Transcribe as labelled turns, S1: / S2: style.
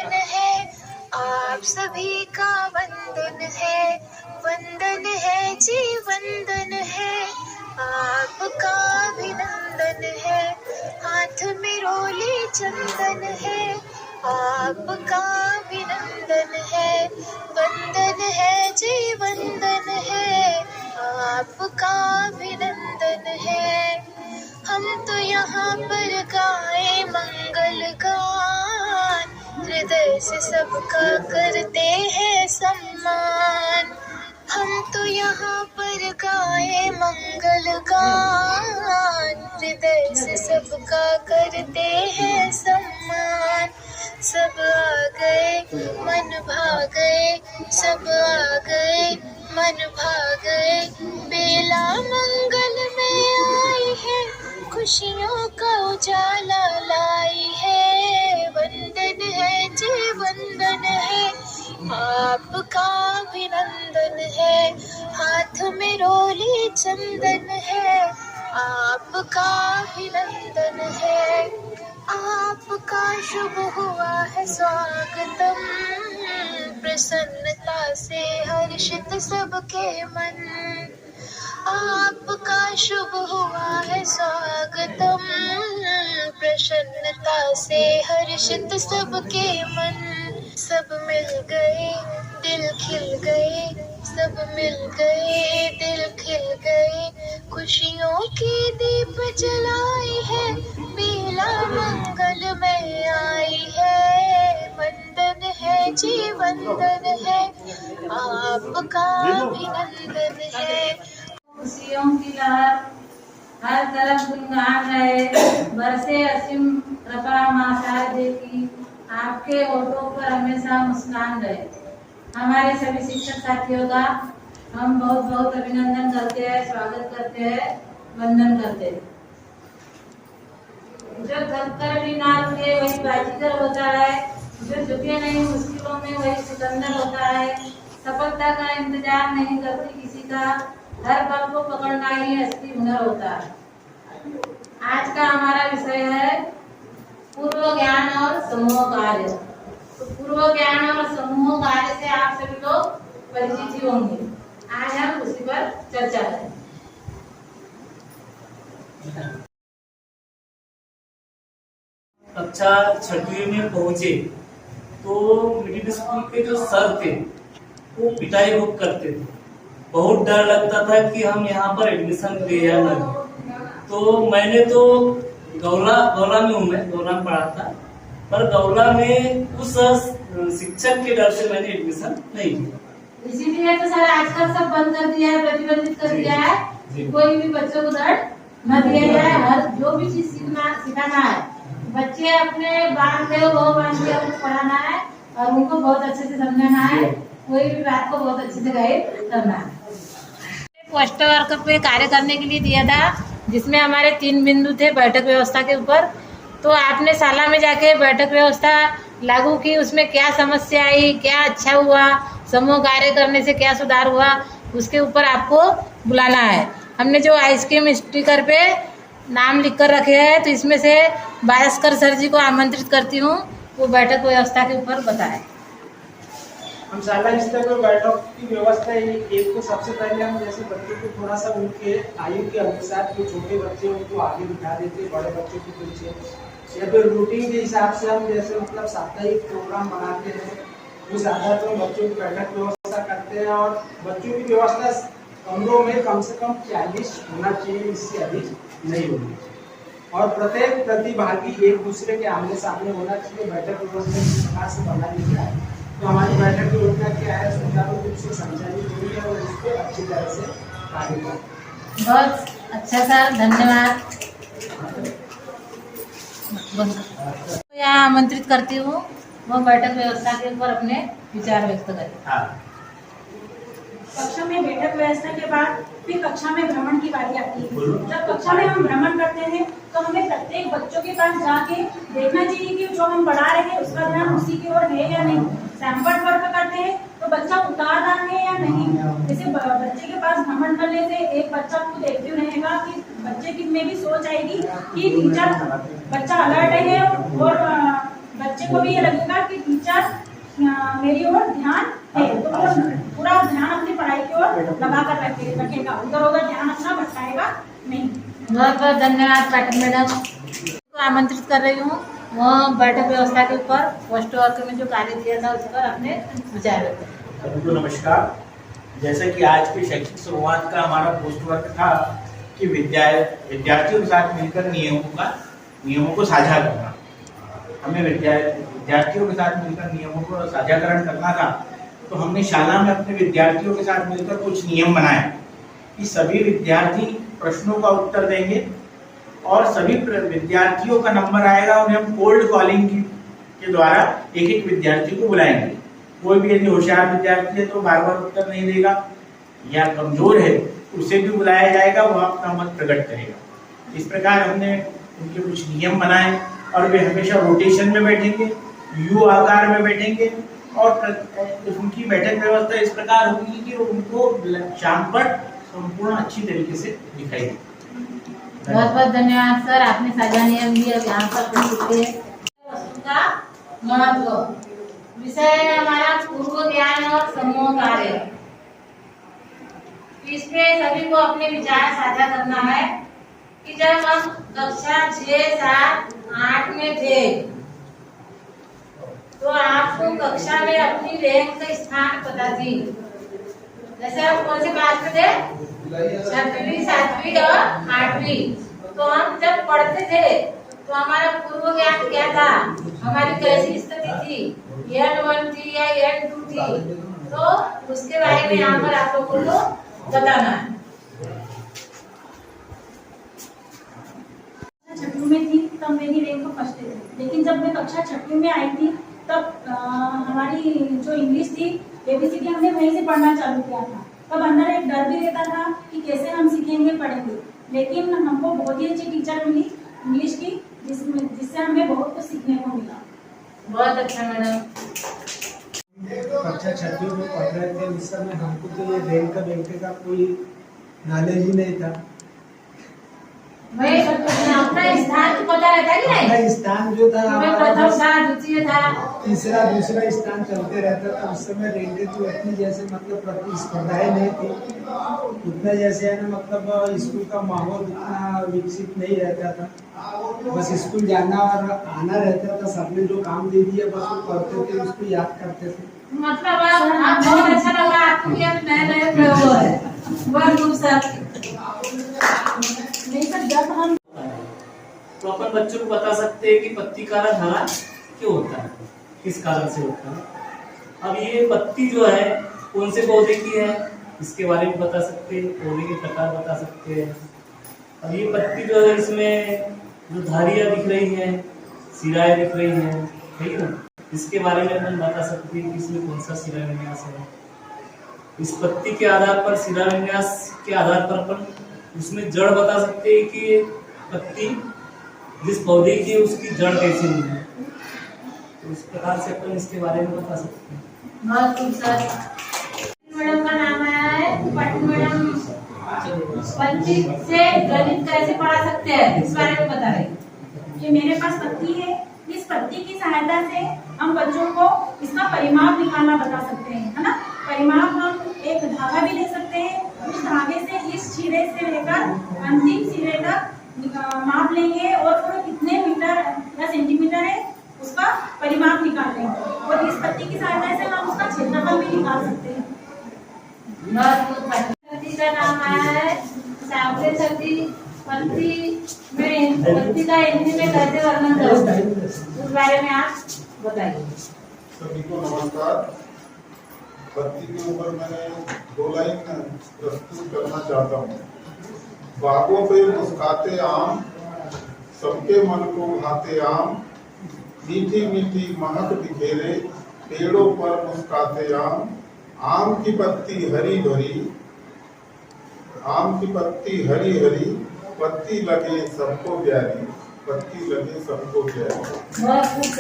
S1: वंदन है, आप सभी का वंदन है जी वंदन है, आपका अभिनंदन है। हाथ में रोली चंदन है, आपका अभिनंदन है। वंदन है जी वंदन है, आपका अभिनंदन है। हम तो यहाँ पर गाए मंगल गान, हृदय से सबका करते हैं सम्मान। हम तो यहाँ पर गाए मंगल गान, हृदय से सबका करते हैं सम्मान। सब आ गए मन भा गए, सब आ गए मन भा गए, बेला मंगल में आई है, खुशियों का उजाला लाई है। वंदन है जी वंदन है, आपका अभिनंदन है। हाथ में रोली चंदन है, आपका अभिनंदन है। आपका शुभ हुआ है स्वागतम, प्रसन्नता से हर्षित सबके मन। आपका शुभ हुआ है स्वागतम, प्रसन्नता से हर्षित सबके मन। सब मिल गए दिल खिल गए, सब मिल गए दिल खिल गए, खुशियों की दीप जलाई है, बेला मंगल में आई है। वंदन है जी वंदन है, आपका अभिनंदन है।
S2: खुशियों की लहर हर तरफ गुनगुनान रहे, बरसे असीम कृपा माँ शारदे की, आपके होठों पर हमेशा मुस्कान रहे। हमारे सभी शिक्षक साथियों का हम बहुत बहुत अभिनंदन करते हैं, स्वागत करते हैं, वंदन करते हैं। जो थककर भी ना रुके वही बाजीगर होता है, जो झुके नहीं मुश्किलों में वही सिकंदर होता है। सफलता का इंतजार नहीं करती किसी का, हर पल को पकड़ना ही असली हुनर होता है। आज का हमारा विषय है पूर्व ज्ञान और समूह कार्य। तो पूर्व ज्ञान और समूह कार्य से आप सभी लोग परिचित ही होंगे। आज हम उसी पर चर्चा करें।
S3: कक्षा 6वीं में पहुंचे तो मिडिल स्कूल के जो सर थे वो पिटाई खूब करते थे। बहुत डर लगता था कि हम यहाँ पर एडमिशन ले या न। तो मैंने तो गौला में हूँ, मैं गौला में पढ़ा था, पर गौला में उस शिक्षक के डर से मैंने एडमिशन नहीं किया।
S2: इसीलिए तो सर आजकल सब बंद कर दिया है, प्रतिबंधित कर दिया है, कोई भी बच्चों को दर्द न दिया जाए। हर जो भी चीज सिखाना है, बच्चे अपने बांध के वो बांध के उनको पढ़ाना है और उनको बहुत अच्छे से समझाना है, कोई भी बात को बहुत अच्छे से गाइड करना है। पोस्टर वर्क पे कार्य करने के लिए दिया था, जिसमें हमारे 3 बिंदु थे बैठक व्यवस्था के ऊपर। तो आपने शाला में जाके बैठक व्यवस्था लागू की, उसमें क्या समस्या आई, क्या अच्छा हुआ, समूह कार्य करने से क्या सुधार हुआ, उसके ऊपर आपको बुलाना है। हमने जो आइसक्रीम स्टिकर पे नाम लिख कर रखे हैं, तो इसमें से भास्कर सर जी को आमंत्रित करती हूँ, वो बैठक व्यवस्था के ऊपर बताएं।
S4: हम शाला स्तर पर बैठक की व्यवस्था एक तो सबसे पहले हम जैसे बच्चों को थोड़ा सा उनके आयु के अनुसार, जो छोटे बच्चे उनको आगे बिठा देते, बड़े बच्चों को पीछे, या फिर रूटीन के हिसाब से हम जैसे मतलब साप्ताहिक प्रोग्राम बनाते हैं, उस आधार पर बच्चों की बैठक व्यवस्था करते हैं। और बच्चों की व्यवस्था कमरों में कम से कम 40 होना चाहिए, इससे अधिक नहीं होगी। और प्रत्येक प्रतिभागी एक दूसरे के आमने सामने होना चाहिए। बैठक व्यवस्था इस प्रकार से बनाई जाए तो हमारी बैठक व्यवस्था क्या है, सुचारू रूप से संचालित हुई है और उस पर अच्छी तरह से कार्य करें।
S2: बहुत अच्छा सर, धन्यवाद। तो यहाँ आमंत्रित करती हूँ, वो बैठक व्यवस्था के ऊपर अपने विचार व्यक्त करें।
S5: कक्षा में बैठक व्यवस्था के बाद फिर कक्षा में भ्रमण की बारी आती है। जब कक्षा में हम भ्रमण करते हैं तो हमें प्रत्येक बच्चों के पास जाके देखना चाहिए कि जो हम पढ़ा रहे हैं उसका ध्यान उसी की ओर है या नहीं। सैंपल वर्क करते हैं तो बच्चा उतारदार है या नहीं। जैसे बच्चे के पास भ्रमण करने से एक बच्चा खुद एक्टिव रहेगा, कि बच्चे में भी सोच आएगी कि टीचर बच्चा अलर्ट है और बच्चे को भी ये लगेगा कि टीचर मेरी ओर ध्यान है, तो वो पूरा ध्यान अपनी पढ़ाई की ओर लगा कर रखेगा, उधर उधर ध्यान अपना भटकाएगा नहीं।
S2: बहुत बहुत धन्यवाद पाटिल मैडम को आमंत्रित कर रही हूँ। वो बैठक व्यवस्था के ऊपर पोस्ट वर्क में जो कार्य दिया था उस पर अपने विचार व्यक्त करें।
S6: सभी को नमस्कार। जैसा कि आज की शैक्षिक शुरुआत का हमारा पोस्ट वर्क था कि विद्यार्थियों के साथ मिलकर नियमों को साझा करना। हमें विद्यार्थियों के साथ मिलकर नियमों को साझाकरण करना था, तो हमने शाला में अपने विद्यार्थियों के साथ मिलकर कुछ नियम बनाए कि सभी विद्यार्थी प्रश्नों का उत्तर देंगे और सभी विद्यार्थियों का नंबर आएगा, उन्हें हम कोल्ड कॉलिंग के द्वारा एक एक विद्यार्थी को बुलाएंगे। कोई भी यदि होशियार विद्यार्थी है तो बार बार उत्तर नहीं देगा, या कमजोर है उसे भी बुलाया जाएगा, वो अपना मत प्रकट करेगा। इस प्रकार हमने उनके कुछ नियम बनाए और वे हमेशा रोटेशन में बैठेंगे, यू आकार में बैठेंगे और उनकी बैठक व्यवस्था इस प्रकार होगी कि उनको शाम पर संपूर्ण अच्छी तरीके से दिखाई दे।
S2: बहुत बहुत धन्यवाद सर, आपने साझा नियम दिए यहाँ पर प्रस्तुत किए। वस्तु का महत्व विषय है हमारा पूर्व ज्ञान और समूह कार्य। इसमें सभी को अपने विचार साझा करना है कि जब हम कक्षा 6, 7, 8 में थे तो आपको कक्षा में अपनी रैंक का स्थान पता थी। जैसे हम कौन से क्लास में थे, 6वीं, 7वीं और 8वीं। तो हम जब पढ़ते थे तो हमारा पूर्व ज्ञान क्या था, हमारी कैसी स्थिति थी, N1 थी या N2 थी, तो उसके बारे में यहाँ पर आप लोगों को बताना है।
S5: छठी में थी तब मेरी रैंक फर्स्ट थी, लेकिन जब मैं कक्षा 6वीं में आई थी तब हमारी जो इंग्लिश थी ABCD हमने वहीं से पढ़ना चालू किया था। तब अंदर एक डर भी रहता था कि कैसे हम सीखेंगे, पढ़ेंगे, लेकिन हमको बहुत ही अच्छी टीचर मिली इंग्लिश की, जिससे हमें बहुत कुछ सीखने को मिला।
S2: बहुत अच्छा मैडम।
S4: कक्षा 6वीं में पढ़ रहे थे उस समय हमको तो ये रैंक का कोई नॉलेज ही नहीं था।
S2: भाई अपना स्थान तो पता रहता कि नहीं?
S4: अपना स्थान जो था
S2: प्रथम था, द्वितीय था,
S4: तीसरा दूसरा स्थान चलते रहता था। उस समय रैंक तो इतनी जैसे मतलब प्रतिस्पर्धाएं नहीं थी, उतना जैसे है ना मतलब स्कूल का माहौल उतना विकसित नहीं रहता था। बस स्कूल जाना और आना रहता था, सबने जो काम दे दिया बस वो करते थे, उसको याद करते थे।
S2: मतलब आप बहुत अच्छा लग रहा है आपको कि आप नए प्रयोग है। बहुत खूब सर।
S5: नहीं सर, जब हम
S3: तो अपन बच्चों को बता सकते हैं कि पत्ती का रंग हरा क्यों होता है, किस कारण से होता है। अब ये पत्ती जो है कौन से पौधे की है इसके बारे में बता सकते हैं, पौधे के प्रकार बता सकते हैं। अब ये पत्ती जो है इसमें जो धारियाँ दिख रही हैं, सिराएं दिख रही हैं, ठीक है, इसके बारे में अपन बता सकते हैं कि इसमें कौन सा सिरा विन्यास है। इस पत्ती के आधार पर, सिरा विन्यास के आधार पर अपन उसमें जड़ बता सकते हैं कि पत्ती जिस पौधे की है उसकी जड़ कैसी हुई है, तो इस प्रकार से अपन इसके बारे में बता सकते हैं।
S2: बहुत खूब सर। मैडम का नाम आया है, पाटिल मैडम पत्ती से गणित कैसे पढ़ा सकते हैं इस बारे में बता रही।
S5: ये मेरे पास पत्ती है, इस पत्ती की सहायता से हम बच्चों को इसका परिमाप निकालना बता सकते हैं, है ना। परिमाप हम एक धागा भी ले सकते हैं, उस धागे से इस सिरे से लेकर अंतिम सिरे तक माप लेंगे और वो कितने मीटर या सेंटीमीटर है उसका परिमाप निकाल लेंगे, और इस पत्ती की सहायता से हम उसका क्षेत्रफल भी निकाल सकते हैं।
S2: पत्ती का नाम आया है सावले सर्दी। पत्ती का हिंदी में कैसे वर्णन करोगे, उस बारे में आप बताइए।
S7: सभी को नमस्कार। पत्ती के ऊपर मैंने 2 लाइन प्रस्तुत करना चाहता हूँ। बागों पे मुस्काते आम, सबके मन को भाते आम, मीठी मीठी महक बिखेरे, पेड़ों पर मुस्काते आम की पत्ती हरी भरी, आम की पत्ती हरी हरी, पत्ती लगे सबको प्यारी, पत्ती लगे सबको प्यारी।